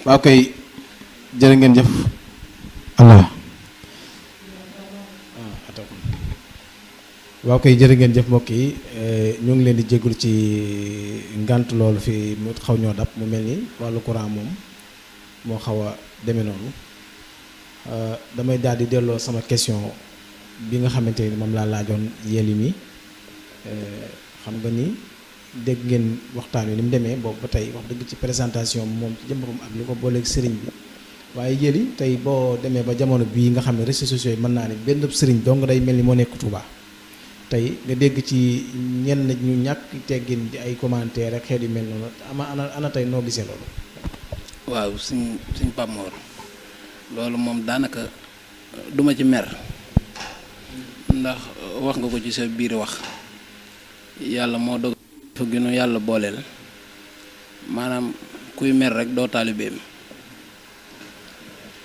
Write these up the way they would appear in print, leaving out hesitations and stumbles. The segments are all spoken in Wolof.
waaw kay jërë ngeen jëf Allah waaw kay jërë ngeen jëf mbokk yi ñu ngi leen di jégalu ci ngant loolu fi mu xaw ñoo dab mu mel ni wàllu courant moom moo xaw a demee noonu damay daal di delloo sama question bi nga xamante ni moom laa laajoon yéeli mi xam nga ni dégg ngeen waxtaan wi ni mu demee boobu ba tey wax dëgg ci présentation moom ci jëm boppam ak li ko booleeg sëriñ bi waaye yéeli tey boo demee ba jamono bii nga xam ne réseaux sociaux yi mën naa ne benn sëriñ dong day mel ni moo nekk Touba tey nga dégg ci ñenn ñu ñàkk teggin di ay commentaire ak xeet yu mel noonu ana tey noo gisee loolu. waaw suñ Pape Mor loolu moom daanaka duma ci mer ndax wax nga ko ci sa biir wax yàlla moo dog fa gënu yàlla booleel maanaam kuy mer rek doo taalibeem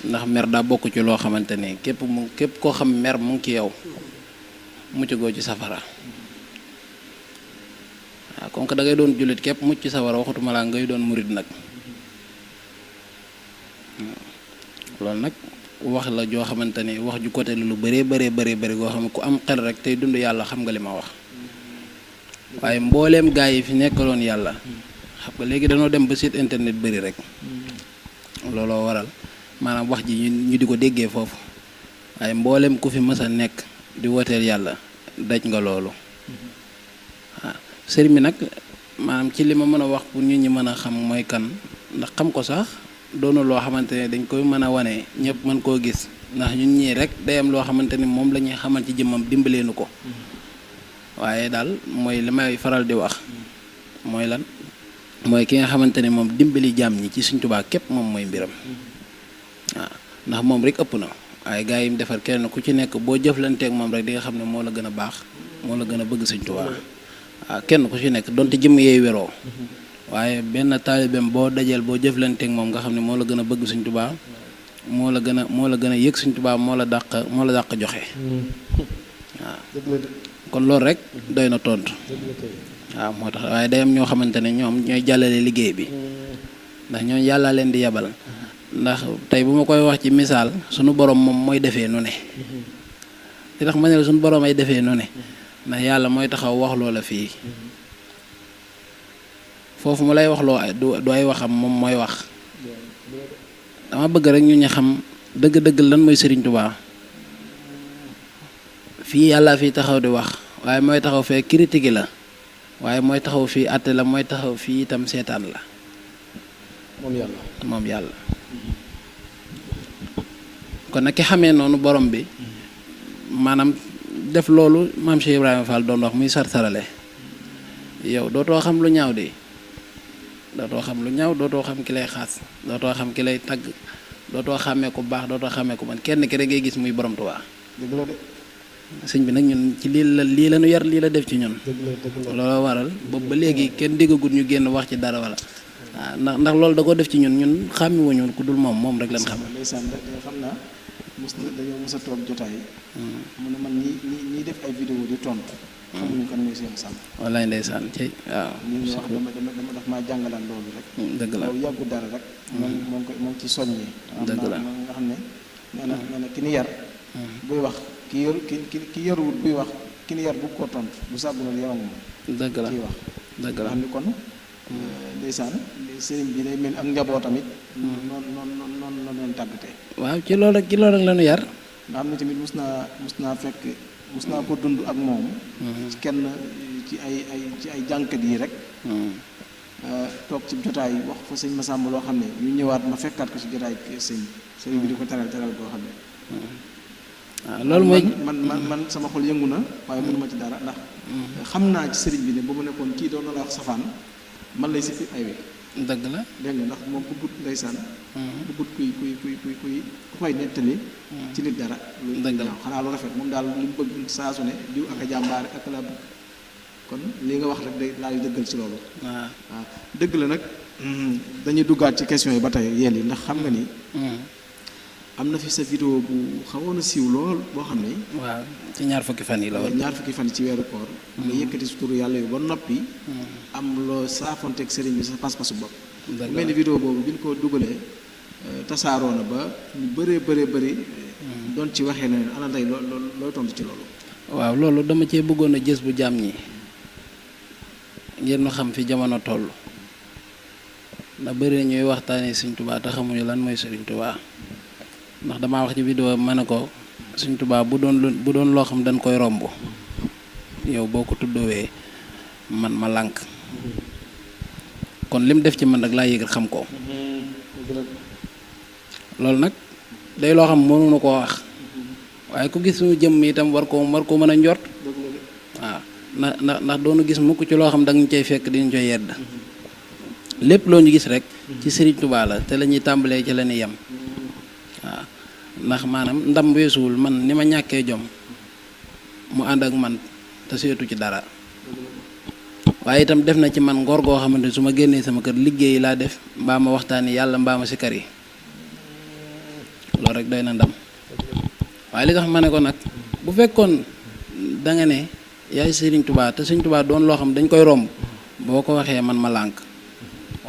ndax mer daa bokk ci loo xamante ne képp koo xam mer mu ngi ci yow mucc goo ci safara waaw kon da ngay doon jullit képp mucc ci safara waxutuma laa ngay doon murit nag loolu nag wax la joo xamante ne wax ju côté lu bëree bëri goo xam ne ku am xel rek tey dund yàlla xam nga li ma wax waaye mbooleem gaa yi fi nekkaloon yàlla xam nga léegi dañoo dem ba site internet bëri rek looloo waral maanaam wax ji ñu di ko déggee foofu waaye mbooleem ku fi mës a nekk di wooteel yàlla daj nga loolu waaw sëriñ bi nag maanaam ci li ma mën a wax pour nit ñi mën a xam mooy kan ndax xam ko sax doonu loo xamante ne dañ koy mën a wane ñëpp mën koo gis ndax ñun ñii rek day am loo xamante ni moom la ñuy xamal ci jëmmam dimbaleenu ko waaye daal mooy li may faral di wax mooy lan mooy ki nga xamante ne moom dimbali jaam ñi ci Sëriñ Tuubaa képp moom mooy mbiram waaw ndax moom rek ëpp na waaye gaa yi mu defar kenn ku ci nekk boo jëflanteeg moom rek di nga xam ne moo la gën a baax moo la gën a bëgg Sëriñ Tuubaa waaw kenn ku ci nekk donte jëmm yeey weroo waaye benn taalibeem boo dajeel boo jëflanteeg moom nga xam ne moo la gën a bëgg Sëriñ Tuubaa moo la gën a yëg Sëriñ Tuubaa moo la dàq joxe waaw kon loolu rek doy na tontu waaw moo tax waaye day am ñoo xamante ne ñoom ñooy jàllale liggéey bi ndax ñoo yàlla leen di yebal ndax tey bu ma koy wax ci misaal sunu borom moom mooy defee nu ne li tax ma ne la sunu borom ay defee nu ne ndax yàlla mooy taxaw wax loola fii foofu mu lay wax loo ay du ay waxam moom mooy wax dama bëgg rek ñu xam dëgg-dëgg lan mooy Serigne Touba fii yàlla fii taxaw di wax waaye mooy taxaw fee critique la waaye mooy taxaw fii àtte la mooy taxaw fii itam seetaan la moom yàlla kon nag ki xamee noonu borom bi maanaam def loolu maam Cheikh Ibrahima Fall doon wax muy sarsarale yow dootoo xam lu ñaaw de dootoo xam lu ñaaw dootoo xam ki lay xaas dootoo xam ki lay tagg dootoo xàmmee ko baax dootoo xàmmee ko man kenn ki rek ngay gis muy borom Tuubaa sëñ bi nag ñun ci lii la ñu yar lii la def ci ñun looloo waral boobu ba léegi kenn déggagut ñu génn wax ci dara wala waaw ndax loolu da ko def ci ñun xàmmi wuñu ku dul moom rek lañ xam ndeysaan xam naa dañoo mos a toog jotaay mu ne man ñi def ay vidéo di tontu xamuñu kan mooy Cheikh Sam wallaay ndeysaan ci waaw ñu wax dama daf maa jàngalaan loolu rek dëgg la loolu yàggu dara rek moom ci soññee dëgg la nga xam ne nee na ki ni yar buy wax ki yaruwut buy wax ki ni yar bu ko tontu bu sàggu na yow moom dëgg la ciy wax dëgg la xam ni kon ndeysaan sëriñ bi day mel ak njaboot tamit noonu la doon tàggatee waaw ci loolu rek la ñu yar nga xam ne tamit mus naa ko dund ak moom ci kenn ci ay jànkat yi rek toog ci jotaay wax fa sëñ Massamba loo xam ne ñu ñëwaat ma fekkaat ko ci jotaay sëriñ bi di ko teral boo xam ne waaw loolu mooy man sama xol yëngu na waaye mënuma ci dara ndax xam naa ci sëriñ bi ne ba mu nekkoon kii doon na la wax safaan man lay sippi ay wi dëgg la dégg nga ndax moom bëggut ndeysaan bëggut kuy ku koy nettali ci nit dara dëgg la xanaa lu rafet moom daal li mu bëgg saa su ne diw ak a jàmbaare ak la bëgg kon li nga wax rek day laa yu dëggal ci loolu waaw dëgg la nag dañuy duggaat ci question yi ba tey yéen yi ndax xam nga ni am na fi sa vidéo bu xawoon a siiw lool boo xam ne waaw ci ñaar fukki fan yi la woon ñaar fukki fan ci weeru koor nga yëkkati su turu yàlla yu ba noppi am loo saafonteeg sëriñ bi sa pas-pasu bopp Dëgg mel ni vidéo boobu bi ñu ko dugalee tasaaroo na ba ñu bëree doon ci waxee leneen ana tey looy tontu ci loolu. waaw loolu dama cee bëggoon a gës bu jàmm ñi ngir nu xam fi jamono toll ndax bëri na ñuy waxtaanee Sëriñ Tuubaa te xamuñu lan mooy Sëriñ Tuubaa ndax damaa wax ci vidéo ma ne ko Sëriñ Tuubaa bu doon loo xam dañ koy romb yow boo ko tuddoowee man ma lànk kon lim def ci man rek laa yëg xam ko loolu nag day loo xam mënuñu koo wax waaye ku gis suñu jëmm itam war koo mën a njort waaw ndax doonu gis mukk ci loo xam da nga ñu cay fekk di ñu coy yedd lépp loo ñu gis rek ci Sëriñ Tuubaa la te la ñuy tàmbalee ci la ñuy yem waaw ndax maanaam ndam weesuwul man ni ma ñàkkee jom mu ànd ak man te seetu ci dara waaye itam def na ci man ngor goo xamante ne su ma génnee sama kër liggéey laa def mbaa ma waxtaani yàlla mbaa ma sikar yi loolu rek doy na ndam waaye li tax ma ne ko nag bu fekkoon da nga ne yaay Sëriñ Tuubaa te Sëriñ Tuubaa doon loo xam dañ koy romb boo ko waxee man ma lànk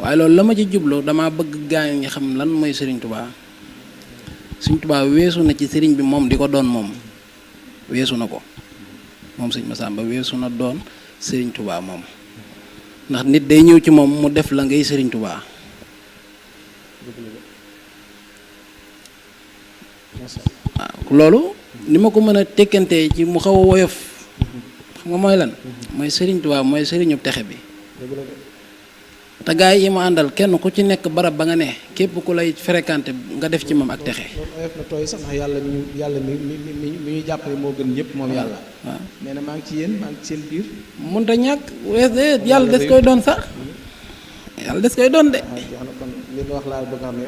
waaye loolu la ma ci jublu damaa bëgg gaañ ñi xam lan mooy Sëriñ Tuubaa Sëriñ Tuubaa weesu na ci sëriñ bi moom di ko doon moom weesu na ko moom Sëriñ Massamba weesu na doon Sëriñ Tuubaa moom ndax nit day ñëw ci moom mu def la ngay Sëriñ Tuubaa waaw loolu ni ma ko mën a tekkantee ci mu xaw a woyof xam nga mooy lan mooy Sëriñ Tuubaa mooy sëriñu texe bi te gaay yi ma àndal kenn ku ci nekk barab ba nga ne képp ku lay fréquenté nga def ci moom ak texe loolu oyof na tooy sax ndax yàlla mi ñuy jàppale moo gën ñëpp moom yàlla waaw nee na maa ngi ci yéen maa ngi ci seen biir mënta ñàkk yàlla des koy doon sax yàlla des koy doon de jox na kon li nga wax laa bëgg xam ne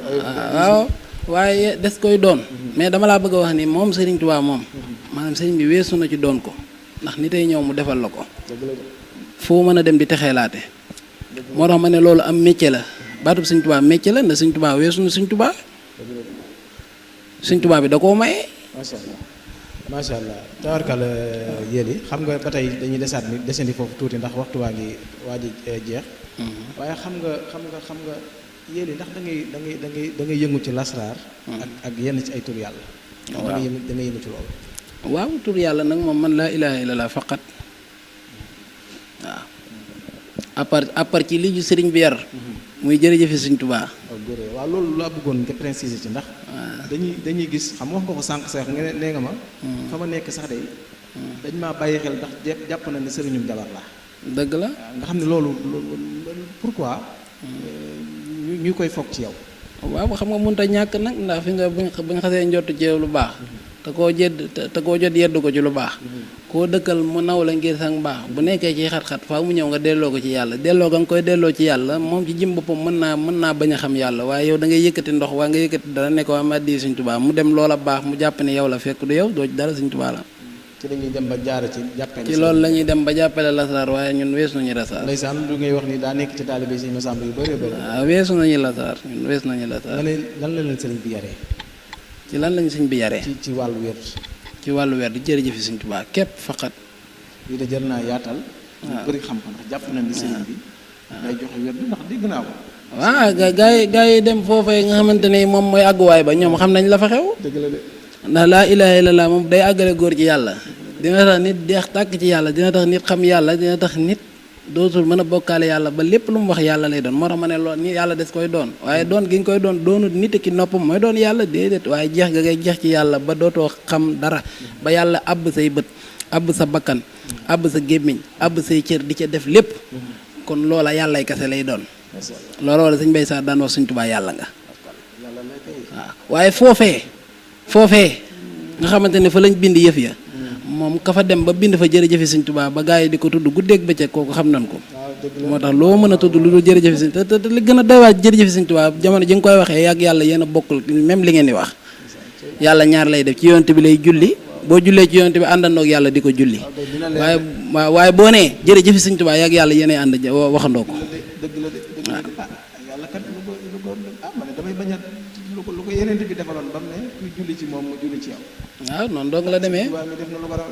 waaw waaye des koy doon mais dama laa bëgg a wax ni moom Sëriñ Tuubaa moom maanaam sëriñ bi weesu na ci doon ko ndax ni tey ñëw mu defal la ko foo mën a dem di texeelaate moo tax ma ne loolu am métier la baatub Sëriñ Tuubaa métier la ndax Sëriñ Tuubaa weesu na Sëriñ Tuubaa Sëriñ Tuubaa bi da koo maye. macha allah tawarkal yéeli xam nga ba tey dañuy desandi foofu tuuti ndax waxtu waa ngi waaj jeex waaye xam nga yéeli ndax da ngay yëngu ci lasraar ak yenn ci ay tur yàlla da ngay yëngu ci loolu waaw tur yàlla nag moom man laa ilaaha illallaah faqat waaw à part ci li ñu sëriñ bi yar muy jërëjëfe Sëriñ Tuubaa waaw loolu laa bëggoon nga préciser ci ndax dañuy gis xam wax nga ko sànq sax nga nee nga ma fa ma nekk sax de dañ maa bàyyi xel ndax jàpp na ne sëriñum jabar la dëgg la nga xam ne loolu pourquoi ñu koy foog ci yow waaw xam nga mënut a ñàkk nag ndax fi nga buñ xasee njott ci yow lu baax te koo jot yeddu ko ci lu baax koo dëkkal mu naw la ngir sang baax bu nekkee ci xat-xat faaw mu ñëw nga delloo ko ci yàlla delloo nga koy delloo ci yàlla moom ci jëm boppam mën naa bañ a xam yàlla waaye yow da ngay yëkkati ndox waa nga yëkkati dara ne ko am addi Sëriñ Tuubaa mu dem loola baax mu jàpp ne yow la fekk du yow doo ci dara Sëriñ Tuubaa la ci dañuy dem ba jaara ci jàppale ci loolu la ñuy dem ba jàppale lasaraar waaye ñun weesu nañu lasaraar ndeysaan du ngay wax ni daa nekk ci taalibe Sëriñ Massamba yu bëri bëri waaw weesu nañu lasaraar ñun weesu nañu lasaraar nga ne lan la leen sëriñ bi yaree ci lan lañu sëriñ bi yaree ci wàllu wér ci wàllu weer di jërëjëf Sëriñ Tuubaa képp faqat lii de jël naa yaatal ñu bëri xam ko ndax jàpp na ni sëriñ bi day joxe wér ndax dégg naa ko waaw gaa yi dem foofee nga xamante ne moom mooy àgguwaay ba ñoom xam nañ la fa xew dëgg la de ndax laa ilaaha illallaah moom day àggale góor ci yàlla dina tax nit deex tàkk ci yàlla dina tax nit xam yàlla dina tax nit dootul mën a bokkaale yàlla ba lépp lu mu wax yàlla lay doon moo tax ma ne lool ni yàlla des koy doon waaye doon gi nga koy doon doonut nit ki noppam mooy doon yàlla déedéet waaye jeex ga ngay jeex ci yàlla ba dootoo xam dara ba yàlla àbb say bët àbb sa bakkan àbb sa gémmiñ àbb say cër di ca def lépp kon loola yàllay kase lay doon looloo la sëñ Bay Saar daan wax Sëriñ Tuubaa yàlla nga waaw waaye foofee nga xamante ne fa lañ bind yëf ya moom ka fa dem ba bind fa jërëjëfe Sëriñ Tuubaa ba gaa yi di ko tudd guddeeg bëccëg kooku xam nañ ko moo tax loo mën a tudd lu dul jërëjëfe Sëriñ te li gën a doy waar jërëjëfe Sëriñ Tuubaa jamono ji nga koy waxee yàgg yàlla yéen a bokkul même li ngeen di wax yàlla ñaar lay def ci yonent bi lay julli boo jullee ci yonent bi àndandoog yàlla di ko julli waaye boo nee jërëjëfe Sëriñ Tuubaa yàgg yàlla yéenay ànd waxandoo ko yàlla kat lu ko man damay bañ a lu ko yeneen bi defaloon ba mu ne kuy julli ci moom mu julli ci yow waaw noonu dong la demee waaw mi def na lu ko raw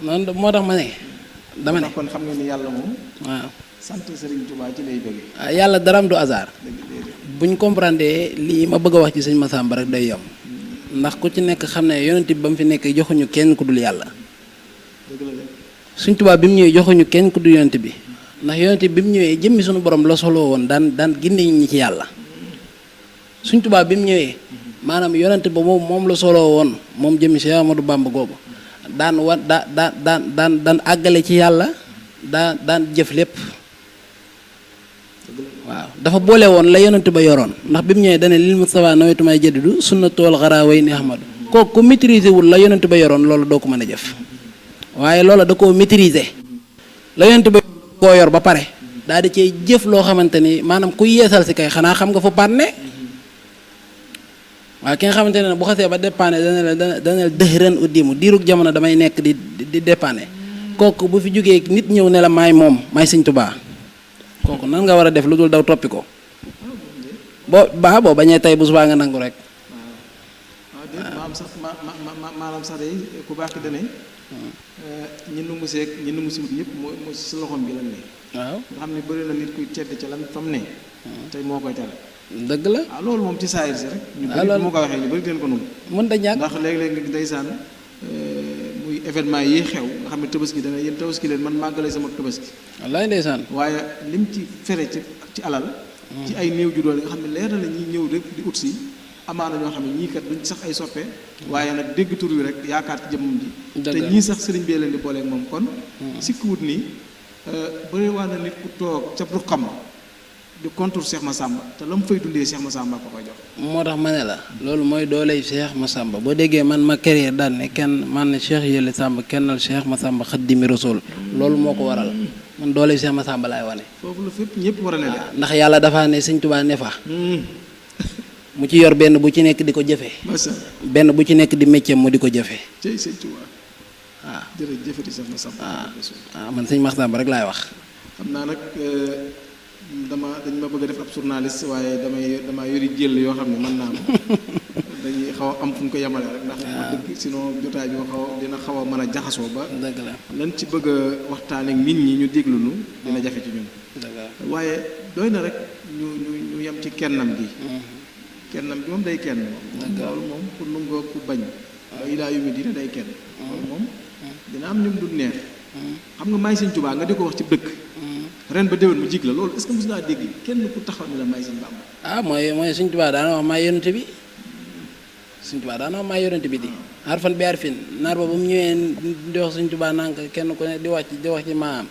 noonu moo tax ma ne dama ne kon xam nga ni yàlla moom waaw sant Sëriñ Tuubaa ci lay jógee yàlla daram du hasard dëgg buñ comprendre lii ma bëgg a wax ci sëñ Massamba rek day yomb ndax ku ci nekk xam ne yonent bi ba mu fi nekk joxuñu kenn ku dul yàlla Sëñ Tuubaa bi mu ñëwee joxuñu kenn ku dul yonent bi ndax yonent bi mu ñëwee jëmmi suñu borom la solo woon daan gindi ñi ci yàlla Sëñ Tuubaa bi mu ñëwee maanaam yonent ba moom la solo woon moom jëmmi Cheikh Amadou Bamba googu daan àggale ci yàlla daan jëf lépp waaw dafa boole woon la yonent ba yoroon ndax bi mu ñëwee dane lil Mustafa nawaytu may jaddidu sunna tool xaraa way ni ahmadu kooku ku maîtriser wul la yonent ba yoroon loolu doo ko mën a jëf waaye loola da koo maîtriser la yonent ba koo yor ba pare daal di cay jëf loo xamante ni maanaam ku yeesal si kay xanaa xam nga fa panne waaye ki nga xamante ne bu xasee ba dépanne dana la dëxëran uddimu diirug jamono damay nekk di dépanne kooku bu fi jógee nit ñëw ne la maay moom maay Sëñ Tuubaa kooku nan nga war a def lu dul daw toppi ko boo bañee tey bu subaa nga nangu rek. maanaam sax day ku baax ki dane ñi nu museeg ñi nu musiwut ñëpp moo si loxoom bi lan ne waaw nga xam ne bëri na nit kuy tedd ca lan fam ne tey moo koy tere dëgg la waaw loolu moom ci saayir si rek ñu bëri moo ko waxee ñu bëri teen ko noonu mën da ñàkk ndax léeg-léeg nga ndeysaan muy événement yi xew nga xam ne tabaski dana yéen tabaski leen man màggale sama tabaski wallaay ndeysaan waaye lim ci fere ci alal ci ay néew ju doole nga xam ne leer na la ñuy ñëw rek di ut si amaana ñoo xam ne ñii kat duñ sax ay soppe waaye nag dégg tur wi rek yaakaar ci jëmmam ji te ñii sax sëriñ bee leen di booleeg moom kon sikkiwut nii bëri waa na nit ku toog ca ruqam di contour Cheikh Massamba te la mu fay dundee Cheikh Massamba ko koy jox moo tax ma ne la loolu mooy dooley Cheikh Massamba boo déggee man ma carrière daal ne kenn man ne Cheikh Yële Samba kennal Cheikh Massamba Xaadimu Rasuul loolu moo ko waral man dooley Cheikh Massamba laay wane foofu la fépp ñëpp war a ne de ndax yàlla dafa ne Sëñ Tuubaa ne fa mu ci yor benn bu ci nekk di ko jëfee benn bu ci nekk di métier mu di ko jëfee cey Sëñ Tuubaa waaw jërëjëfati Cheikh Massamba waaw man Sëñ Massamba rek laay wax xam naa nag dañ ma bëgg a def ab journaliste waaye damaa yori jël yoo xam ne mën naa dañuy xaw a am fu ñu ko yemale rek ndax ma dëgg sinon jotaay bi dina xaw a mën a jaxasoo ba dëgg la lan ci bëgg a waxtaan ak nit ñi ñu déglu nu dina jafe ci ñun waaye doy na rek ñu yem ci kennam gi kennam gi moom day kenn loolu moom pour nu nga ku bañ ba ilaa yu mi dina day kenn loolu moom dina am ñum du neex xam nga maay Sëñ Tuubaa nga di ko wax ci dëkk ren ba déwén mu jig la loolu est-ce que mos ngaa dégg kenn ku taxaw ni la maay Sëñ Bamba mooy Sëñ Tuubaa daana wax maay yonent bi Sëñ Tuubaa daana wax maay yonent bi di harfan bi harfin naar ba mu ñëwee di wax Sëñ Tuubaa nank kenn ku ne di wax ci maam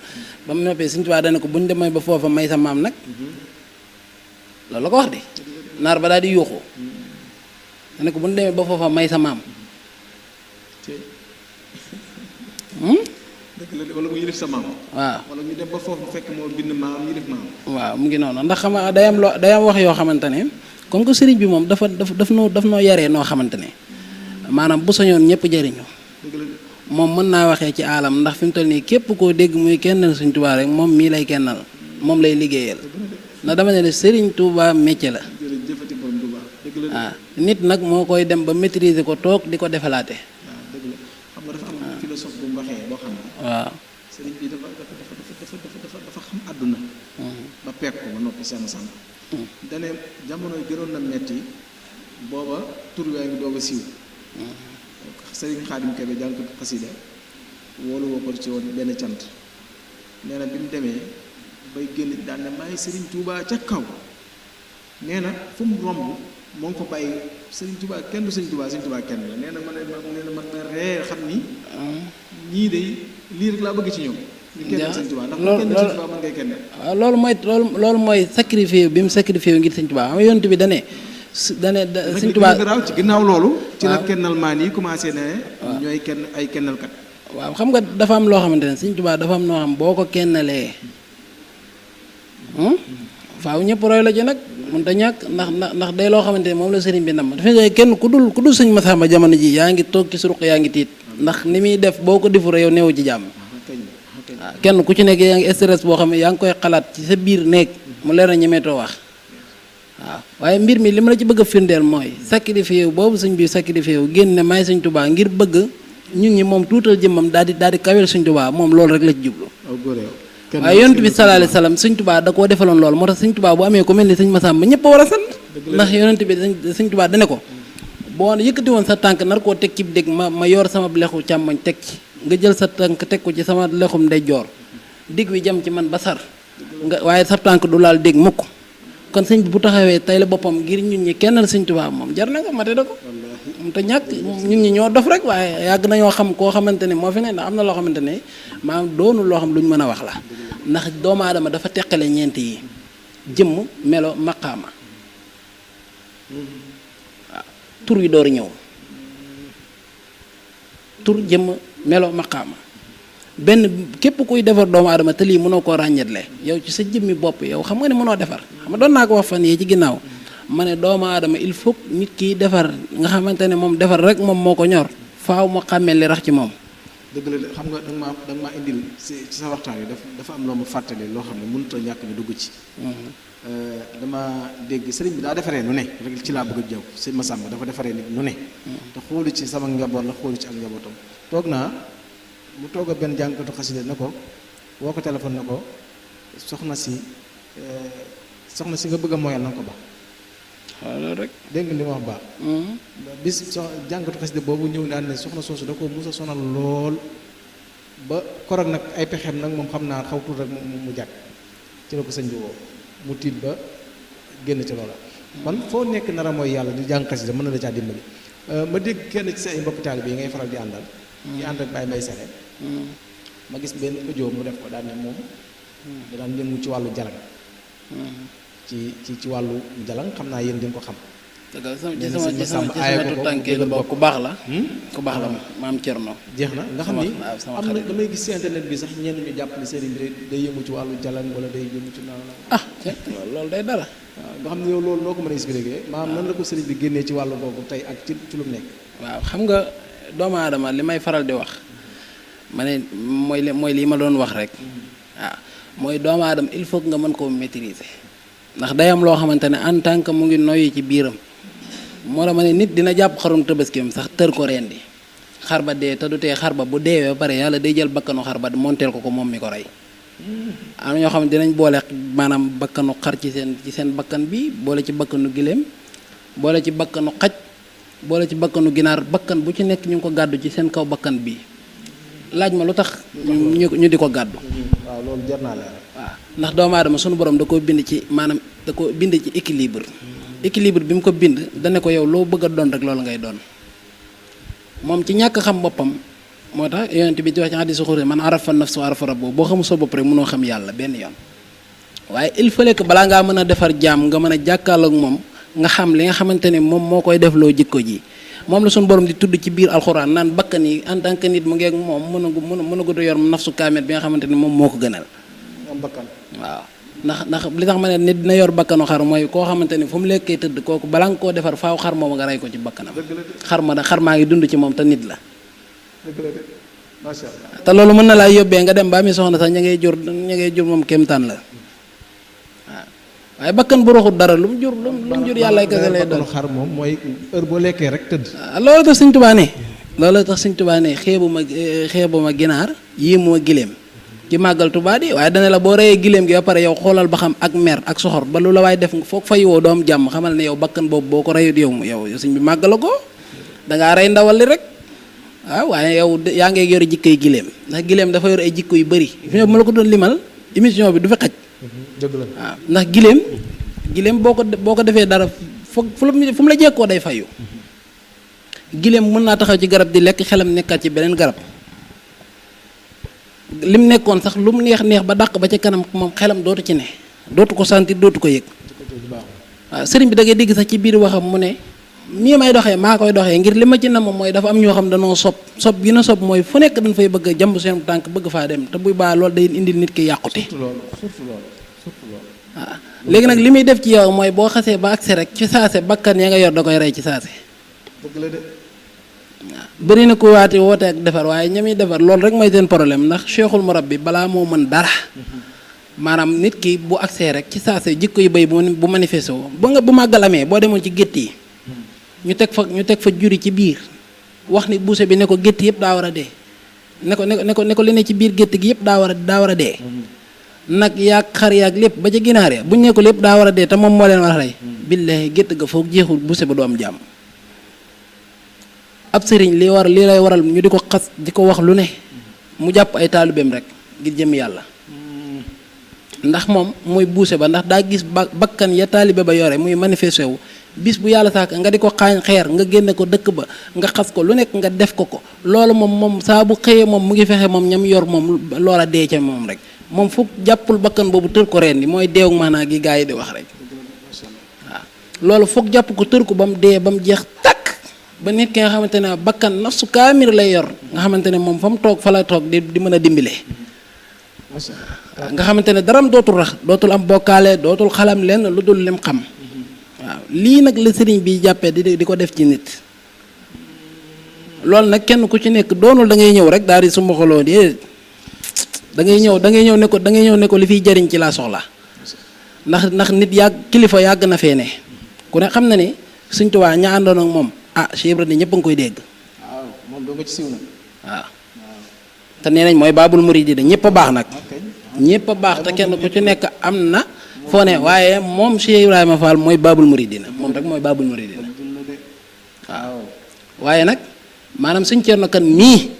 ba mu noppee Sëñ Tuubaa dana ko bu ñu demee ba foofa may sa maam nag loolu la ko wax de naar ba daal di yuuxu dana ko bu ñu demee ba foofa may sa maam wala mu yilif sa maam waaw wala ñu dem ba foofu fekk moo bind maam yilif maam waaw mu ngi noonu ndax xam nga day am wax yoo xamante ne comme que sëriñ bi moom daf noo yaree noo xamante ne maanaam bu sañoon ñëpp jëriñu moom mën naa waxee ci aalam ndax fi mu toll nii képp koo dégg muy kennal Sëñ Tuubaa rek moom mii lay kennal moom lay liggéeyal ndax dama ne Sëriñ Tuubaa métier la waaw nit nag moo koy dem ba maîtriser ko toog di ko defalaate waaw sëriñ bi dafa xam àdduna ba peeg ko ba noppi Cheikh Massamba dane jamono gënoon na metti booba tur yaa ngi doog a siiw sëriñ Xaadim Kebe jàng ko xasida woolu woo ko ci woon benn cant nee na bi mu demee bay génn daan ne maay Sëriñ Tuubaa ca kaw nee na fu mu romb moo ngi ko bàyyi Sëriñ Tuubaa kenn du Sëriñ Tuubaa kenn la nee na man na ree xam ni ñii de lii rek laa bëgg ci ñoom. ñu kenn Sëñ Tuubaa ndax kenn Sëñ Tuubaa mën ngay kenn. waaw loolu mooy sacrifié bi mu sacrifié ngir Sëñ Tuubaa xam nga yonent bi dane Sëñ Tuubaa garaaw ci ginnaaw loolu. ci la kennal maan yi commencé ne. ñooy kenn ay kennalkat. waaw xam nga dafa am loo xamante ne Sëñ Tuubaa dafa am noo xam boo ko kennalee faaw ñëpp roy la ci nag mënut a ñàkk ndax day loo xamante ne moom la sëriñ bi nam dafa ne kenn ku dul Sëñ Massamba jamono ji yaa ngi toog ci suruq yaa ngi tiit ndax ni muy def boo ko defur yow neewu ci jàmm waaw kenn ku ci nekk yaa ngi stress boo xam ne yaa ngi koy xalaat ci sa biir néeg mu leer na ñemeetoo wax waaw waaye mbir mi li ma la ci bëgg a firndeel mooy sacrifié wu boobu sëñ bi sacrifié wu génne maay Sëñ Tuubaa ngir bëgg ñun ñi moom tuutal jëmmam daal di kawel Sëñ Tuubaa moom loolu rek la ci jublu waaye yonent bi sallallahu alayhi wasallam Sëñ Tuubaa da koo defaloon loolu moo tax Sëñ Tuubaa bu amee ko mel ni Sëñ Massamba ñëpp a war a sant ndax yonent bi Sëñ Tuubaa dane ko boo yëkkati woon sa tànk nar koo teg ci dégg ma yor sama lexu càmmoñ teg ci nga jël sa tànk teg ko ci sama lexum ndeyjoor digg wi jëm ci man ba sar nga waaye sa tànk du laal dégg mukk kon sëñ bi bu taxawee tey la boppam ngir ñun ñi kennal Sëñ Tuubaa moom jar na nga mate da ko moom te ñàkk ñun ñi ñoo dof rek waaye yàgg nañoo xam koo xamante ne moo fi ne ndax am na loo xamante ne maanaam doonul loo xam lu ñu mën a wax la ndax doomu aadama dafa teqale ñeent yi jëmm melo maqaama waaw tur wi door ñëw tur jëmm melo maqaama benn képp kuy defar doomu aadama te lii mënoo koo ràññetle yow ci sa jëmmi bopp yow xam nga ne mënoo defar xam nga doon naa ko wax fan yii ci ginnaaw ma ne doomu aadama il faut nit kiy defar nga xamante ne moom defar rek moom moo ko ñor faaw mu xàmmee li rax ci moom. dëgg la xam nga da nga maa indil ci sa waxtaan yi dafa am loo ma fàttali loo xam ne mënut a ñàkk ñu dugg ci. dama dégg sëriñ bi daa defaree nu ne rek ci laa bëgg a jaww sëñ Massamba dafa defaree nit nu ne. te xoolu ci sama njaboot la xoolu ci ak njabootam toog naa mu toog a benn jàngkatu xasida na ko woo ko téléphone na ko soxna si nga bëgg a moyal na ko ba. waaw rek dégg nga li ma wax baax. bis jàngkatu xasida boobu ñëw naan ne soxna soosu da ko mus a sonal lool ba korog nag ay pexeem nag moom xam naa xaw tuut rek mu jàkk ci la ko sëñ bi woo mu tiit ba génn ci loola. kon foo nekk nara mooy yàlla di jàng xasida mën na la caa dimbali. ma dégg kenn ci say mbokk taalibe yi ngay faral di àndal. di ànd ak Baye Mbaye Sele. ma gis benn audio mu def ko daal ne moom. da daan yëngu ci wàllu jalang. ci wàllu jalang xam naa yéen di nga ko xam. dëgg la ci sama tànkee la bokk ku baax la. ku baax la maam Cerno. jeex na nga xam ni am na damay gis ci internet bi sax ñenn ñu jàpp ni sëriñ bi day yëngu ci wàllu jalang wala day yëngu ci naan. loolu day dara. waaw nga xam ne yow loolu noo ko mën a expliquer maanaam nan la ko sëriñ bi génnee ci wàllu boobu tey ak ci lu mu nekk. waaw xam nga doomu aadama li may faral di wax ma ne mooy lii ma doon wax rek. waaw mooy doomu aadama il faut nga mën koo maîtriser. ndax day am loo xamante ne en tant que mu ngi noyyi ci biiram moo la ma ne nit dina jàpp xarum tëbaskim sax tër ko rendi xar ba dee te du tee xar ba bu deewee ba pare yàlla day jël bakkanu xar ba monteel ko moom mi ko rey. am na ñoo xam ne dinañ boole maanaam bakkanu xar ci seen bakkan bi boole ci bakkanu giléem boole ci bakkanu xaj boole ci bakkanu ginaar bakkan bu ci nekk ñu ngi ko gàddu ci seen kaw bakkan bi laaj ma lu tax ñu di ko gàddu. waaw loolu jar naa leeral. waaw ndax doomu aadama sunu borom da koo bind ci maanaam da koo bind ci équilibre. équilibre bi mu ko bind dane ko yow loo bëgg a doon rek loolu ngay doon moom ci ñàkk xam boppam moo tax yonent bi di wax ci hadiisu xudsi man arafa nafsahu arafa rabbahu boo xamul sa bopp rek mënoo xam yàlla benn yoon waaye il fallait que balaa ngaa mën a defar jaam nga mën a jàkkaarloog moom nga xam li nga xamante ne moom moo koy def loo jikko ji moom la suñu borom di tudd ci biir alxuraan naan bakkan yi en tant que nit mu ngeeg moom mën a gudd yor nafsu kaamil bi nga xamante ne moom moo ko gënal. bakkan waaw ndax li tax ma ne nit dina yor bakkanu xar mooy koo xamante ni fu mu lekkee tëdd kooku balaa nga koo defar faaw xar moom nga rey ko ci bakkanam. xar maa ngi dund ci moom te nit la. macha allah te loolu mën na laa yóbbee nga dem ba ami soxna sax ña ngay jur moom kéemtaan la waaw waaye bakkan bu roxut dara lu mu jur yàlla kese lay doon. xar moom mooy heure boo lekkee rek tëdd. loolu tax Sëñ Tuubaa ne loolu tax Sëñ Tuubaa ne xeebu ma ginaar yéemu ma gileem ci màggal Tuubaa di waaye dana la boo reyee gileem gi ba pare yow xoolal ba xam ak mer ak soxor ba lu la waaye def foog fay woo doom jàmm xamal ne yow bakkan boobu boo ko reyut yow sëñ bi màggala ko dangaa rey ndawal li rek waaw waaye yow yaa ngi yor jikkoy gileem ndax gileem dafa yor ay jikko yu bëri fi ma la ko doon limal émission bi du fi xaj. dëgg la waaw ndax gileem boo ko defee dara fu mu la jekkoo day fayu gileem mën naa taxaw ci garab di lekk xelam nekkaat ci beneen garab lim nekkoon sax lu mu neex ba dàq ba ca kanam moom xelam dootu ci ne dootu ko sentir dootu ko yëg waaw sëriñ bi da ngay dégg sax ci biir waxam mu ne nii may doxee maa koy doxee ngir li ma ci nam mooy dafa am ñoo xam danoo sob gi na sob mooy fu nekk dañ fay bëgg a jàmb seen tànk bëgg faa dem te buy baa loolu day indil nit ki yàqute surtout loolu waaw léegi nag li muy def ci yow mooy boo xasee ba agsi rek ci saase bakkan ya nga yor da koy rey ci saase dëgg la de waaw bëri na ku waate woote ak defar waaye ñami defar loolu rek mooy seen problème ndax cheikhul murabbi balaa moo mën dara maanaam nit ki bu agsee rek ci saase jikko yu bay bu manifesté woo bu màggal amee boo demoon ci gétt yi ñu teg fa juri ci biir wax ni buuse bi ne ko gétt yëpp daa war a dee ne ko li ne ci biir gétt gi yëpp daa war a dee nag yaag xar yaag lépp ba ca ginaar ya buñ ne ko lépp daa war a dee te moom moo leen war a rey billahi gétt ga foog jeexul buse ba du am jàmm. ab sëriñ li lay waral ñu di ko xas di ko wax lu ne mu jàpp ay taalibeem rek ngir jëm yàlla ndax moom mooy buuse ba ndax daa gis bakkan ya taalibe ba yore muy manifesté wu bis bu yàlla saaka nga di ko xaañ xeer nga génne ko dëkk ba nga xas ko lu nekk nga def ko loolu moom saa bu xëyee moom mu ngi fexe moom ñam yor moom loola dee ca moom rek moom foog jàppul bakkan boobu tër ko reen yi mooy deewu maanaa gi gaa yi di wax rek waaw loolu foog jàpp ko tër ko ba mu dee ba mu jeex takk ba nit ki nga xamante ne bakkan nafsu kaamir lay yor nga xamante ne moom fa mu toog fa la toog di mën a dimbile nga xamante ne daram dootul rax dootul am bokkaale dootul xalam lenn lu dul lim xam waaw lii nag la sëriñ bi jàppee di ko def ci nit loolu nag kenn ku ci nekk doonul da ngay ñëw rek daal di suma xoloo déedéet da ngay ñëw ne ko li fiy jariñ ci laa soxla ndax nit kilifa yàgg na fee ne ku ne xam na ni Sëriñ Tuubaa ña àndoon ak moom Cheikh Ibra ni ñëpp a ngi koy dégg waaw moom doo nga ci siw na waaw te nee nañ mooy baabul muridiina ñëpp a baax nag ñëpp a baax te kenn ku ci nekk am na foo ne waaye moom Cheikh Ibrahima Fall mooy baabul muridina moom rek mooy baabul muridina waaw waaye nag maanaam Sëñ Cerno Kan mii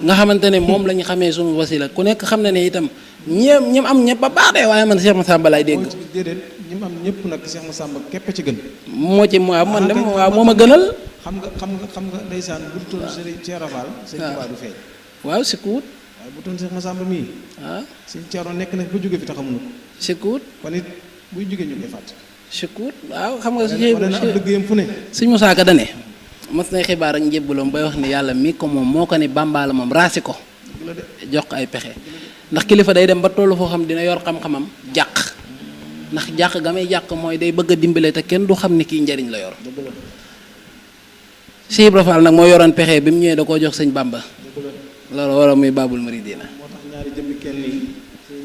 nga xamante ne moom la ñu xamee suñu wasila ku nekk xam na ne itam ñi am ñëpp a baax de waaye man Cheikh Massamba laay dégg. déedéet ñi am ñëpp nag Cheikh Massamba képp ci gën. moo ci waaw man de waaw moo ma gënal. xam nga ndeysaan bu toll Serigne Cheikh Rafal. Sëñ Tuubaa du feeñ. waaw sikkuut. waaye bu toll Cheikh Massamba mii. ah Sëñ Cerno nekk na bu jóge fi taxamuñu ko. sikkuut. kon it buy jóge ñu koy fàtte. sikkuut waaw xam nga. wane na ab liggéeyam fu ne. Sëñ Musaa Ka dane mas nay xibaar ak njébbaloom bay wax ni yàlla mi ko moom moo ko ni Bàmba la moom raasi ko jox ko ay pexe ndax kilifa day dem ba tollu foo xam dina yor xam-xamam jàq ndax jàq ga may jàq mooy day bëgg a dimbale te kenn du xam ni kii njariñ la yor Cheikh Ibra Fall nag moo yoroon pexe bi mu ñëwee da koo jox sëñ Bàmba loolu waral muy Baabul Muridiina moo tax ñaari jëmmi kenn yi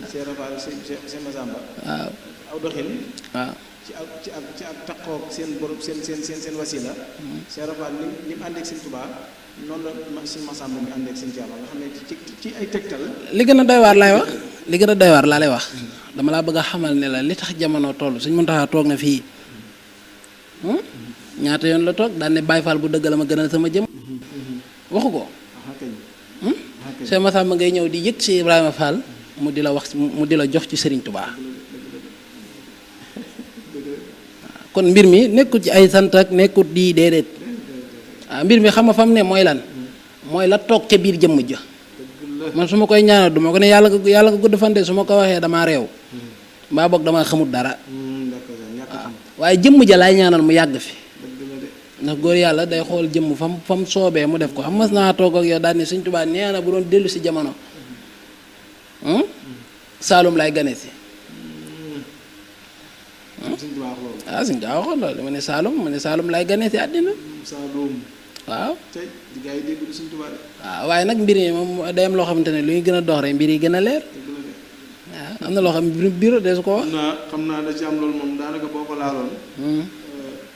Cheikh Rafal Cheikh Massamba waaw aw doxin waaw ci ak taqoog seen borom seen wasila Cheikh Rafal ni mu ànd ak Sëñ Tuubaa noonu la Sëñ Massamba mi ànd ak Sëñ Cerno nga xam ne ci ay tegtal li gën a doy waar laay wax li gën a doy waar laa lay wax dama laa bëgg a xamal ne la li tax jamono toll Sëñ Muntaxa toog na fii ñaata yoon la toog daan ne Baay Faal bu dëgg la ma gënal sama jëm waxu ko Cheikh Massamba ngay ñëw di yëg ci Ibrahima Fall mu di la wax mu di la jox ci Sëriñ Tuubaa kon mbir mi nekkut ci ay sant ak nekkut di déedéet mbir mi xam nga fam ne mooy lan mooy la toog ca biir jëmm ja man su ma koy ñaanal du ma ko ne yàlla ko gudd fante su ma ko waxee damaa réew mbaa boog damaa xamut dara waaye jëmm ja laay ñaanal mu yàgg fi ndax góor yàlla day xool jëmm fam soobee mu def ko xam mas naa toog ak yow daal ne Sëñ Tuubaa nee na bu doon dellu si jamono Saalum lay gane si Sëñ Tuubaa waxoon loolu dama ne Saalum lay gane si àddina waaw waaw waaye nag mbir yi moom day am loo xamante ne lu ñu gën a dox rek mbir yi gën a leer waaw am na loo xam ne biir de su ko wax xam naa da ci am loolu moom daanaka boo ko laaloon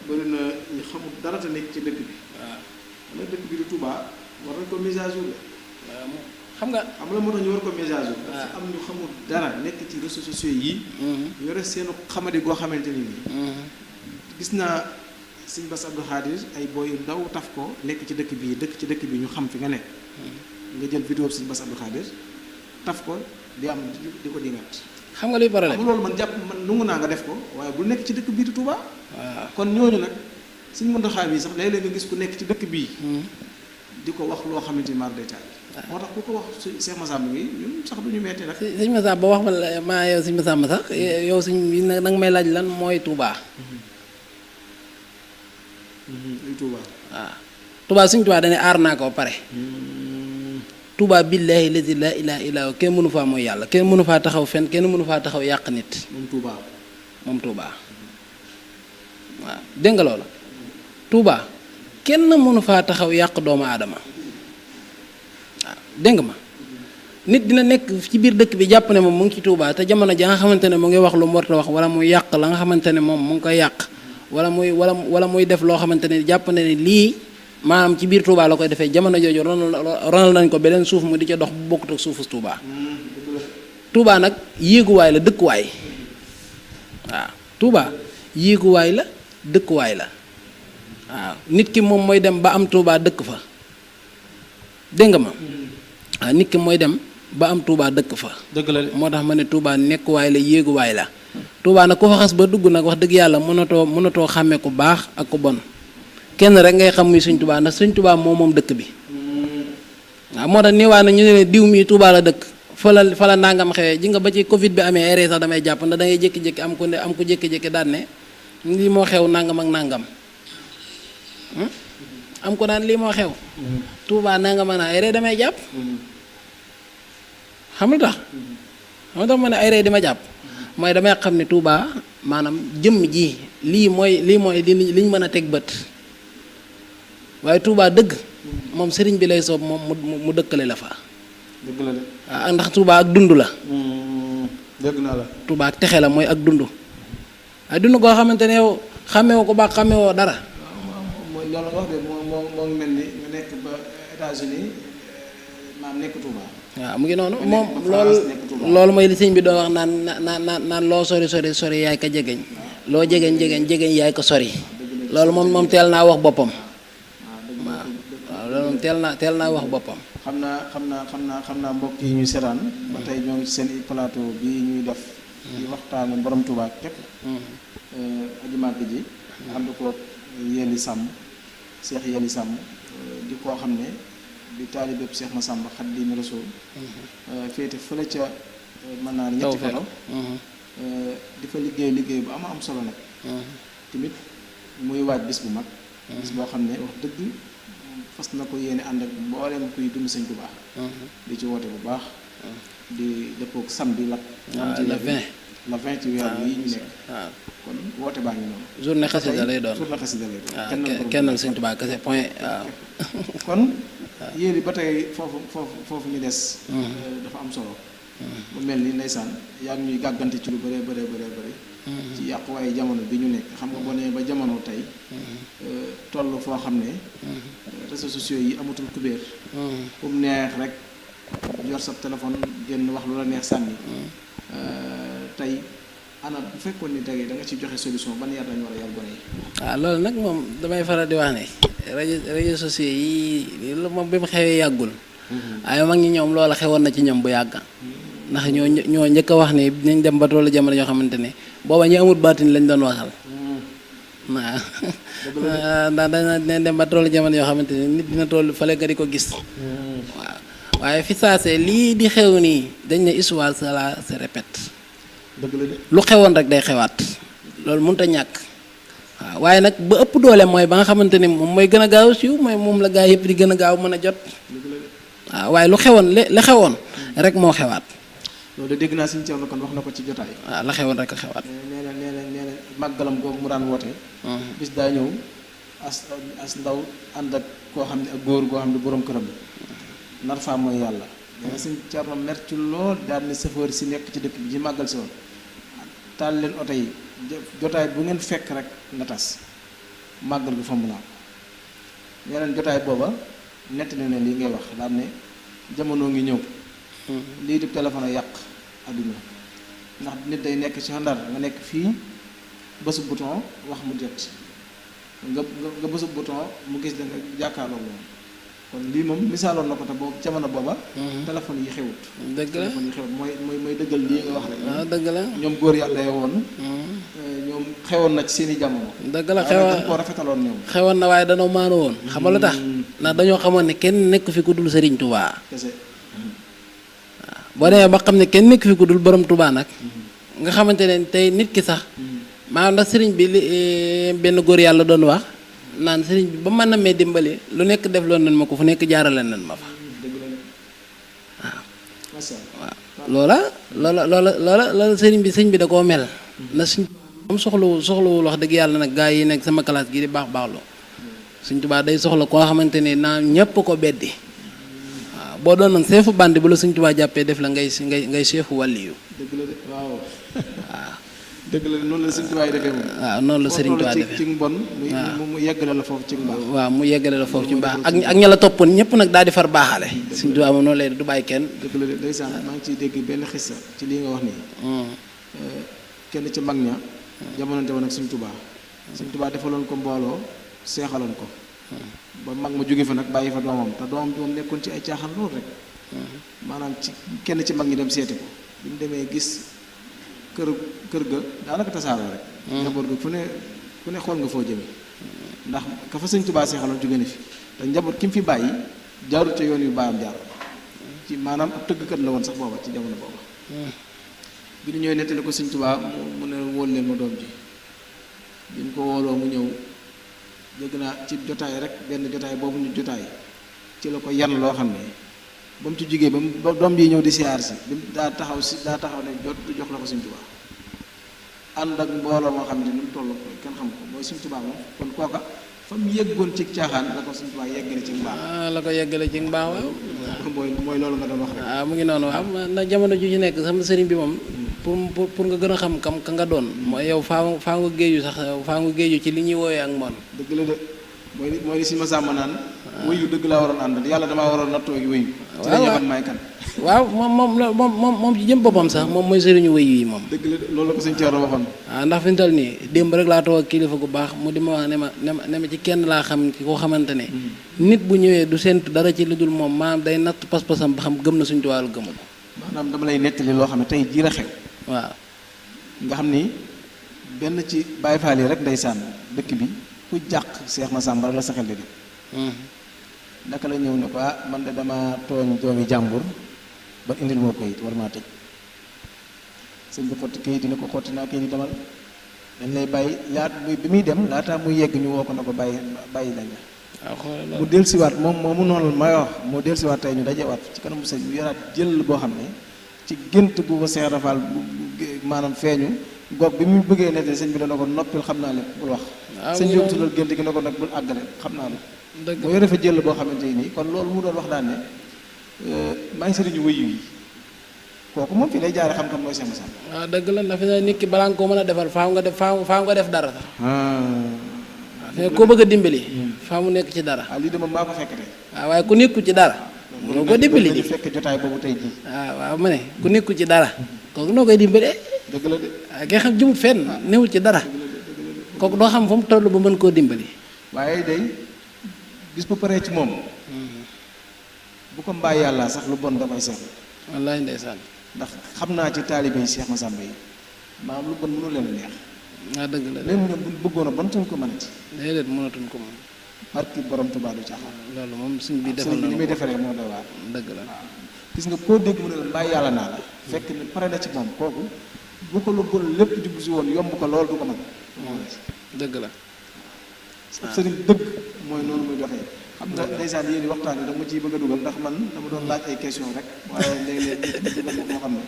bëri na ñu xamul dara te nekk ci dëkk bi waaw xam nga dëkk bi di Touba war nañ ko mise à jour la xam nga la moo tax ñu war ko mise à jour parce que am ñu xamul dara nekk ci réseaux sociaux yi yore seenu xamadi goo xamante ni nii gis naa Sëñ Bass Abdou Khadir ay booy yu ndaw taf ko nekk ci dëkk bi ñu xam fi nga nekk nga jël vidéo Sëñ Bass Abdou Khadir taf ko di am di ko dingat xam nga luy problème loolu man jàpp man nungu naa nga def ko waaye bu nekk ci dëkk bii di Touba waaw kon ñooñu nag Sëñ Muntaxa bi sax léeg-léeg nga gis ku nekk ci dëkk bii di ko wax loo xamante ni mar détail moo tax ku ko wax Cheikh Massamba bi ñun sax duñu metti nag Sëñ Massamba wax ma yow Sëñ Massamba sax yow sëñ nag may laaj lan mooy Touba luy Touba waaw Touba Sëñ Touba dañuy aar naa ko ba pare Touba billaahi lazi laa ilaaha illaa huwa kenn mënu faa mooy yàlla kenn mënu faa taxaw fen kenn mënu faa taxaw yàq nit moom Touba waaw dégg nga loolu Touba kenn mënu faa taxaw yàq doomu aadama waaw dégg nga ma nit dina nekk ci biir dëkk bi jàpp ne moom mu ngi ci Touba te jamono ja nga xamante ne mu ngi wax lu mu war a wax wala muy yàq la nga xamante ne moom mu ngi koy yàq wala muy def loo xamante ne jàpp ne lii maanaam ci biir Touba la koy defee jamono jooju ronal nañ ko beneen suuf mu di ca dox bu bokkut ak suufu Touba Touba nag yéeguwaay la dëkkuwaay waaw Touba yéeguwaay la dëkkuwaay la waaw nit ki moom mooy dem ba am Touba dëkk fa dégg nga ma waaw nit ki mooy dem ba am Touba dëkk fa dëgg la moo tax ma ne Touba nekkuwaay la yéeguwaay la Touba nag ku fa xas ba dugg nag wax dëgg yàlla mënatoo xàmmee ku baax ak ku bon kenn rek ngay xam muy Sëñ Touba ndax Sëñ Touba moom dëkk bi waaw moo tax nii waa na ñu ne diw mii Touba la dëkk fa la nangam xewee ji nga ba ci Covid bi amee erreur sax damay jàpp ndax da ngay jékki-jékki am ku jékki-jékki daan ne lii moo xew nangam ak nangam am ko daan lii moo xew Touba nangam ak nangam erreur damay jàpp xam nga tax ma ne erreur dama jàpp mooy damay xam ne Touba maanaam jëmm ji lii mooy liñ mën a teg bët waaye Touba dëgg moom sëriñ bi lay soob moom mu dëkkale la fa. dëgg la de. waaw ndax Touba ak dund la. dëgg naa la. Touba ak texe la mooy ak dund. ay dund koo xamante ne yow xàmmewoo ko baax xàmmewoo dara. mooy loolu wax de moo mel ni nga nekk ba États-Unis maam nekk Touba. waaw mu ngi noonu moom loolu mooy li sëñ bi doon wax naan loo sori yaay ko jegeñ. loo jegeñ yaay ko sori. loolu moom teel naa wax boppam. waaw loolu moom teel naa wax boppam. xam naa mbokk yi ñuy seetaan ba tey ñoo ngi ci seen plateau bi ñuy def di waxtaane borom Touba képp aji màgg ji ànd ko Yelli Samb Cheikh Yelli Samb di koo xam ne di taalibeeb Cheikh Massamba Xaadimu Rasuul féete fële ca mën naa ne ñetti foto di fa liggéey bu am solo nag tamit muy waaj bis bu mag bis boo xam ne wax dëgg fas na ko yéene ànd ak mboolem kuy dund Sëñ Tuubaa di ci woote bu baax di dëppook samedi la le 20 ci weer yi ñu nekk kon woote baa ngi noonu journée xasida lay doon waaw kennal Sëñ Tuubaa kese point waaw kon yéen ba tey foofu ñu des dafa am solo mu mel ni ndeysaan yaa ngi ñuy gàggante ci lu bëree ci yàqu waaye jamono bi ñu nekk xam nga boo nee ba jamono tey toll foo xam ne réseaux sociaux yi amatul kubéer mu neex rek yor sa téléphone génn wax lu la neex sànni tey ana bu fekkoon ni tey da nga ci joxe solution ban yar lañu war a yar gone yi. waaw loolu nag moom damay faral di wax ne réseaux sociaux yi moom bi mu xewee yàggul waaye mag ñi ñoom loola xewoon na ci ñoom bu yàgg ndax ñoo njëkk a wax ne dinañ dem ba tollu jamono yoo xamante ne booba ñi amul baatin lañ doon waxal waaw ndax dinañ dem ba tollu jamono yoo xamante ne nit dina toll fale nga di ko gis waaw waaye fi saase lii di xew nii dañ ne histoire cela se répète dëgg la de lu xewoon rek day xewaat loolu mënut a ñàkk waaw waaye nag ba ëpp doole mooy ba nga xamante ni moom mooy gën a gaaw siiw mooy moom la gaa yëpp di gën a gaaw mën a jot waaw waaye lu xewoon la xewoon rek moo xewaat. loolu de dégg naa suñu Thierno kon wax na ko ci jotaay. waaw la xewoon rek a xewaat. nee na màggalam googu mu daan woote. bis daa ñëw as ndaw ànd ak koo xam ne ak góor goo xam ne borom këram nar faa mooy yàlla. nee na suñu Thierno mer ci lool daal ne chauffeur si nekk ci dëkk bi ci màggal si woon taal leen oto yi jotaay bu ngeen fekk rek nga tas màggal gi fomb naa ko. yeneen jotaay booba nett na ne lii ngay wax daal ne jamono ngi ñëw. lii di téléphone a yàq adduna ndax nit day nekk ci Ndar nga nekk fii bësu bouton wax mu jot nga bësu bouton mu gis da nga jàkkaarloo moom kon lii moom misaaloon na ko te boobu jamono booba téléphone yi xewut dëgg la téléphone yi xewut mooy dëggal lii nga wax rek waaw dëgg la ñoom góor yàlla woon ñoom xewoon na ci seeni jamono dëgg la dañ koo rafetaloon ñoom xewoon na waaye danoo maanu woon xam nga lu tax ndax dañoo xamoon ne kenn nekk fi ku dul Sëriñ Tuubaa kese boo demee ba xam ne kenn nekk fi ku dul borom Touba nag nga xamante ne tey nit ki sax maanaam ndax sëriñ bi li benn góor yàlla doon wax naan sëriñ bi ba mën na mee dimbali lu nekk def loon nañ ma ko fu nekk jaarale nañ ma fa waaw loola sëriñ bi da koo mel na suñ am soxlawul wax dëgg yàlla nag gaa yi nekk sama classe gi di baax baaxloo Sëriñ Tuubaa day soxla koo xamante ne naa ñépp ko beddi boo doon nag seefu bandi bu la Sëñ Tuubaa jàppee def la ngay seefu wàlliyu dëgg la de waaw dëgg la noonu la Sëñ Tuubaa defee moom waaw noonu la Sëriñ Tuubaa defee ci mbon mu yeggale la foofu ci mbaax waaw mu yeggale la foofu ci mbaax ak ña la toppoon ñëpp nag daal di far baaxale Sëñ Tuubaa moom noonu lay du bàyyi kenn dëgg la de ndeysaan maa ngi ciy dégg benn xissa ci lii nga wax nii kenn ci mag ña jamononte woon ak Sëñ Tuubaa. Sëñ Tuubaa defaloon ko mbooloo seexaloon ko. ba mag ma jóge fa nag bàyyi fa doomam te doomam bi moom nekkoon ci ay caaxaan loolu rek. maanaam ci kenn ci mag ñi dem seeti ko bi mu demee gis kër ga daanaka tasaaroo rek. njaboot ga fu ne xool nga foo jëme ndax ka fa Sëñ Tuubaa seexaloon jóge na fi te njaboot ki mu fi bàyyi jaarul ca yoon yu baayam jaar ci maanaam ab tëggkat la woon sax booba ci jamono booba. bi ñu ñëwee nettali ko Sëñ Tuubaa mu ne wóol leen ma doom ji bi ñu ko wooloo mu ñëw dégg naa ci jotaay rek benn jotaay boobu ñu jotaay ci la ko yan loo xam ne ba mu ci jógee ba doom ji ñëw di siyaar si bi daa taxaw ne jox la ko Sëñ Tuubaa ànd ak mbooloo moo xam ne ni mu toll kenn xam ko mooy Sëñ Tuubaa moom kon kooka fa mu yeggoon ci caaxaan la ko Sëñ Tuubaa yeggale ci mbaax. la ko yeggale ci mbaax waaw. mooy loolu nga doon wax rek. mu ngi noonu waaw ndax jamono ju ci nekk sama sëriñ bi moom. pour nga gën a xam ka nga doon. mooy yow faa nga géeju sax faa nga géeju ci li ñuy woowee ak mbon. dëgg la de mooy li si ma sàmm naan. wëyu dëgg laa waroon àndal yàlla damaa waroon nattoo gi wëyu. ci la ñëwaat may kan. waaw moom ci jëm boppam sax moom mooy sëriñu wëyu yi moom. dëgg la de loolu la ko sëñ Thierno waxoon. ndax fi mu toll nii démb rek laa toog ak kilifa gu baax mu di ma wax ne ma ci kenn laa xam ki koo xamante ne. nit bu ñëwee du séntu dara ci lu dul moom maanaam day natt pas-pasam ba xam gëm na Sëñ Tuubaa gëmul. maanaam dama lay nettali loo xam ne tey jii la xew. waaw nga xam ni benn ci Baay Faal yi rek ndeysaan dëkk bi ku jàq Seex Masamba rek la sa xel di dem. naka la ñëw ne ko man de dama tooñ doomi jàmbur ba indil moo kayit war maa tëj sëñ bi xotti kayit dina ko xotti naa kayit yi demal dañ lay bàyyi bi muy dem laataa muy yegg ñu woo ko na ko bàyyi lañ la. mu dellusiwaat moomu noonu may wax moo dellusiwaat tey ñu dajewaat ci kanamu sëñ bi yoraat jël boo xam ne ci gént gu ko Seex Rafal maanaam feeñu goog bi mu bëggee ne sëñ bi dana ko noppil xam naa lépp bul wax. sëñ bi tuddal gént gi ne ko nag bul àggale xam naa lépp. dëgg la boo yoree fa jël boo xamante ni kon loolu mu doon wax daan ne maa ngi sëriñu wëyu yi kooku moom fii lay jaare xam-xam mooy Seex Masamba. waaw dëgg la ndax fi ne nit ki balaa nga ko mën a defal faaw nga def dara sax. koo bëgg a dimbali. faa mu nekk ci dara. lii de moom maa ko fekk tey. waaye ku nekku ci dara. noo ko dimbali di fekk jotaay boobu tey jii. waaw ma ne ku nekku ci dara. kooku noo koy dimbalee. dëgg la de. kay xam jumut fenn newul ci dara. kooku doo xam fa mu toll ba mën koo dimbali. waaye day bis bu paree ci moom. bu ko mbaay yàlla sax lu bon nga koy seetlu. wallaay ndeysaan. ndax xam naa ci taalibe yi Seex Masamba yi maanaam lu bon mënu leen neex. dëgg la léegi ñoom bu bëggoon a bon tuñ ko mënati. déedéet mënatuñ ko moom. barki borom Tuubaa du caaxaan. loolu moom suñ bi defal na li muy defaree moo doy waar. dëgg la gis nga koo dégg mu ne la mbaay yàlla naa la. fekk ne pare na ci moom kooku bu ko lu bon lépp jublu si woon yomb ko lool du ko mën. dëgg la. sëriñ dëgg mooy noonu muy doxee. xam nga ndeysaan yéen waxtaan yi dama ciy bëgg a dugal ndax man dama doon laaj ay question rek waaye léeg-léeg dugal moo xam ne.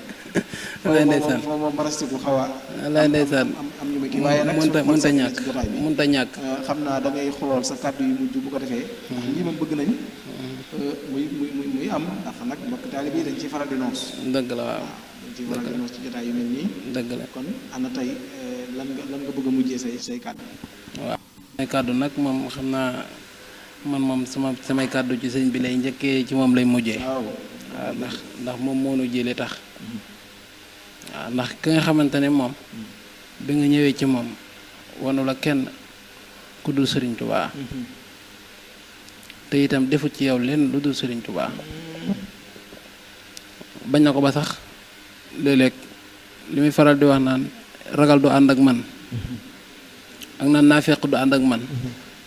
wallaay ndeysaan foofu moom marasti bu xaw a. wallaay ndeysaan am ñu ma kii waaye nag mënta ñàkk mënta ñàkk. xam naa da ngay xool sa kàddu yu mujj bu ko defee. ndax lii moom bëgg nañ. muy am ndax nag mbokk taalibe yi dañ ciy faral di noos. dëgg la waaw. dañ ciy faral di noos ci jotaay yu mel nii. dëgg la kon ana tey lan nga bëgg a mujjee say kàddu. waaw samay kàddu nag moom xam naa man moom samay kàddu ci sëñ bi lay njëkkee ci moom lay mujjee. waaw ndax moom moo nu jëlee tax. waaw ndax ki nga xamante ne moom. bi nga ñëwee ci moom wanu la kenn ku dul Sëriñ Tuubaa. te itam defut ci yow lenn lu dul Sëriñ Tuubaa. bañ na ko ba sax léeg-léeg li muy faral di wax naan ragal du ànd ak man. ak naan naafeq du ànd ak man.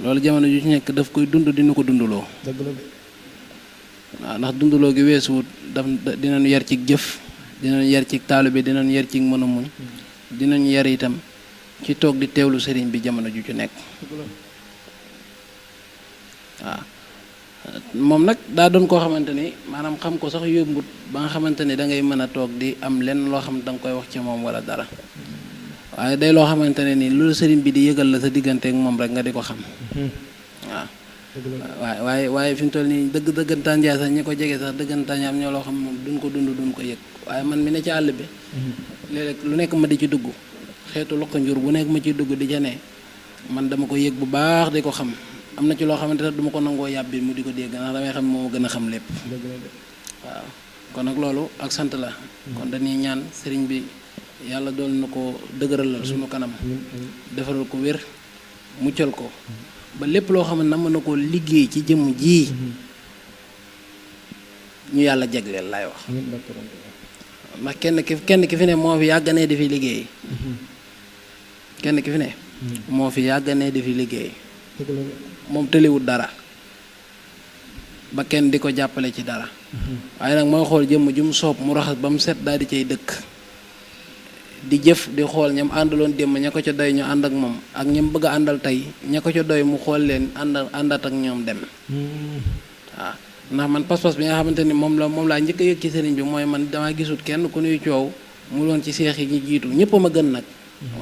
loolu jamono ju ci nekk daf koy dund dina ko dunduloo. dëgg la de. waaw ndax dunduloo gi weesuwut dinañu yar ci jëf dinañu yar ci taalibe dinañu yar ci mën a muñ dinañu yar itam ci toog di teewlu sëriñ bi jamono ju ci nekk. waaw moom nag daa doon koo xamante ni maanaam xam ko sax yombut ba nga xamante ni da ngay mën a toog di am lenn loo xam da nga koy wax ci moom wala dara. waaye day loo xamante ne nii loolu sëriñ bi di yëgal la sa diggante ak moom rek nga di ko xam. waaw waaye fi mu toll nii dëggantaan jaay sax ñi ko jege sax dëggantaan am ñoo loo xam moom duñ ko dund duñ ko yëg waaye man mi ne ci àll bi. léeg-léeg lu nekk ma di ci dugg xeetu loxo njur bu nekk ma ciy dugg di ca ne man dama ko yëg bu baax di ko xam am na ci loo xamante ne du ma ko nangoo yàbbi mu di ko dégg ndax damay xam moo gën a xam lépp. waaw kon nag loolu ak sant la. kon dañuy ñaan sëriñ bi. yàlla dool na ko dëgëralal sunu kanam defaral ko wér muccal ko ba lépp loo xam ne mën na koo liggéey ci jëmm ji ñu yàlla jagleel laay wax ndax kenn ki fi ne moo fi yàgganee di fi liggéey kenn ki fi ne moo fi yàgganee di fi liggéey moom tëliwut dara ba kenn di ko jàppale ci dara waaye nag mooy xool jëmm ju mu soob mu raxas ba mu set daal di cay dëkk di jëf di xool ñam àndaloon démb ña ko ca doy ñu ànd ak moom ak ñam bëgg a àndal tey ña ko ca doy mu xool leen àndat ak ñoom dem waaw ndax man pas-pas bi nga xamante ni moom laa njëkk a yëg ci sëriñ bi mooy man damaa gisut kenn ku nuy coow mu doon ci seex yi ñu jiitu ñëpp a ma gën nag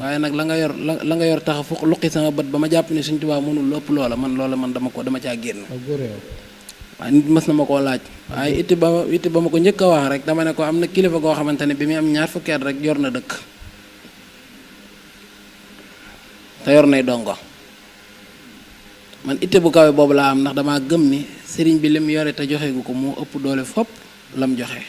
waaye nag la nga yor tax fu luqi sama bët ba ma jàpp ne Sëriñ Tuubaa mënul ëpp loola man dama caa génn waaye nit mës na ma koo laaj waaye itti ba ma ko njëkk a wax rek dama ne ko am na kilifa goo xamante ne bi muy am ñaar fukki at rek yor na dëkk te yor nay dongo man itte bu kawe boobu laa am ndax damaa gëm ni sëriñ bi lim yore te joxe gu ko moo ëpp doole fopp lam joxe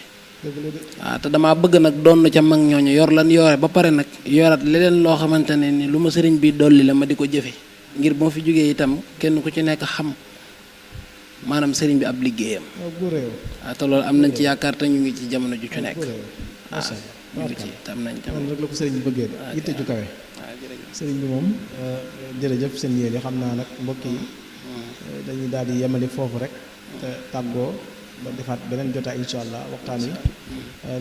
waaw te damaa bëgg nag doon ca mag ñooñu yor lan yore ba pare nag yorat leneen loo xamante ne ni lu ma sëriñ bi dolli la ma di ko jëfe ngir bu ma fi jógee itam kenn ku ci nekk xam maanaam sëriñ bi ab liggéeyam waaw te loolu am nañ ci yaakaar te ñu ngi ci jamono ju ci nekk waaw ñu ngi ci te am nañ jamono rek la ko sëriñ bi bëggee de yitte ju kawe sëriñ bi moom jërëjëf seen yéen yi xam naa nag mbokk yi dañuy daal di yemali foofu rek te tàggoo ba defaat beneen jotaay incha allah waxtaan wi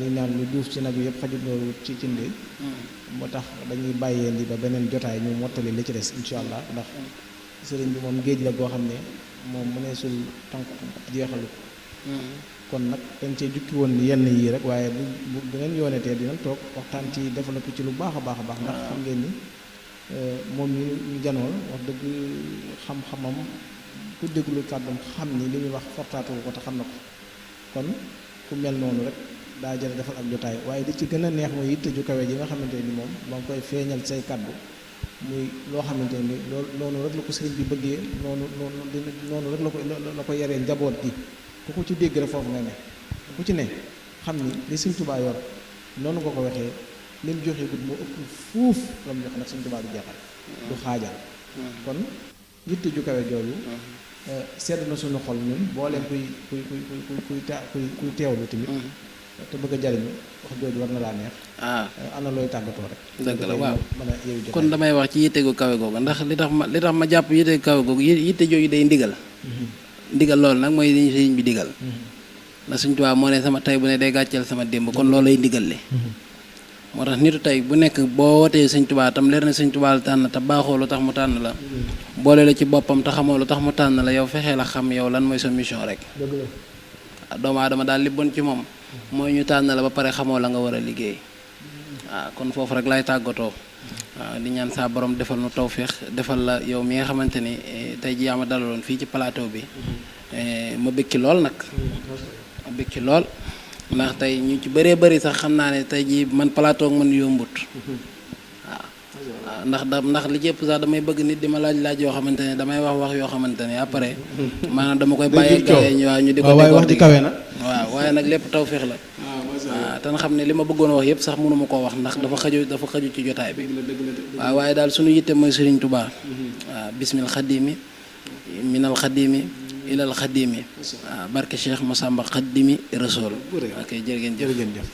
li naan lu duuf ci nag yi yëpp xajul loolu ci cinde moo tax dañuy bàyyee li ba beneen jotaay ñu mottali li ci des incha allah ndax sëriñ bi moom géej la goo xam ne moom mu ne sul tànk jeexalu kon nag dañ cee jukki woon yenn yii rek waaye bu ngeen yoonetee dinañ toog waxtaan ci développé ci lu baax a baax ndax xam ngeen ni moom ñu janool wax dëgg xam-xamam ku déglu kàddam xam ni li ñuy wax fortaatu ko te xam na ko kon ku mel noonu rek daa jël defal ak jotaay waaye li ci gën a neex mooy yitte ju kawe ji nga xamante ni moom ba nga koy feeñal say kàddu muy loo xamante ni loolu noonu rek la ko sëriñ bi bëggee noonu rek la ko yaree njaboot gi ku ko ci dégg rek foofu nga ne ku ci ne xam ni li Sëriñ Tuubaa yor noonu nga ko waxee li mu joxe gud moo ëpp fuuf la mu joxe nag Sëriñ Tuubaa du jeexal du xaajal kon yitte ju kawe jooju sedd na suñu xol ñun boo leen kuy teewlu tamit te bëgg a jariñu wax jooju war na laa neex ana looy tàggatoo rek dëgg la waaw mën a yeewu kon damay wax ci yitte gu kawe googu ndax li tax ma jàpp yitte gu kawe googu yitte jooju day ndigal ndigal loolu nag mooy li ñu sëriñ bi digal ndax Sëriñ Tuubaa moo ne sama tey bu ne day gàcceel sama démb kon loolu lay ndigal li moo tax nitu tey bu nekk boo wootee Sëriñ Tuubaa tam leer na Sëriñ Tuubaa la tànn te baaxoo lu tax mu tànn la boole la ci boppam te xamoo lu tax mu tànn la yow fexee la xam yow lan mooy sa mission rek doomu aadama daal li bon ci moom mooy ñu tànn la ba pare xamoo la nga war a liggéey waaw kon foofu rek lay tàggatoo waaw di ñaan saa borom defal nu tawféex defal la yow mi nga xamante ni tey jii yaa ma dalaloon fii ci plateau bi ma bëgg ci lool nag ma bëgg ci lool ndax tey ñu ci bëree bëri sax xam naa ne tey jii man plateau man yombut waaw ndax li ci ëpp sax damay bëgg nit di ma laaj yoo xamante ne damay wax yoo xamante ne après maanaam dama koy bàyyi gaay ñu di ko waaye wax di kawe na waaw waaye nag lépp tawféex la waaw te nga xam ne li ma bëggoon wax yëpp sax mënuma koo wax ndax dafa xaju ci jotaay bi waaw waaye daal suñu yitte mooy Sëriñ Tuubaa waaw bismil xadimi minal xadimi ilal xadimi waaw barke Cheikh Massamba xadimi rasool ok jërë ngeen jëf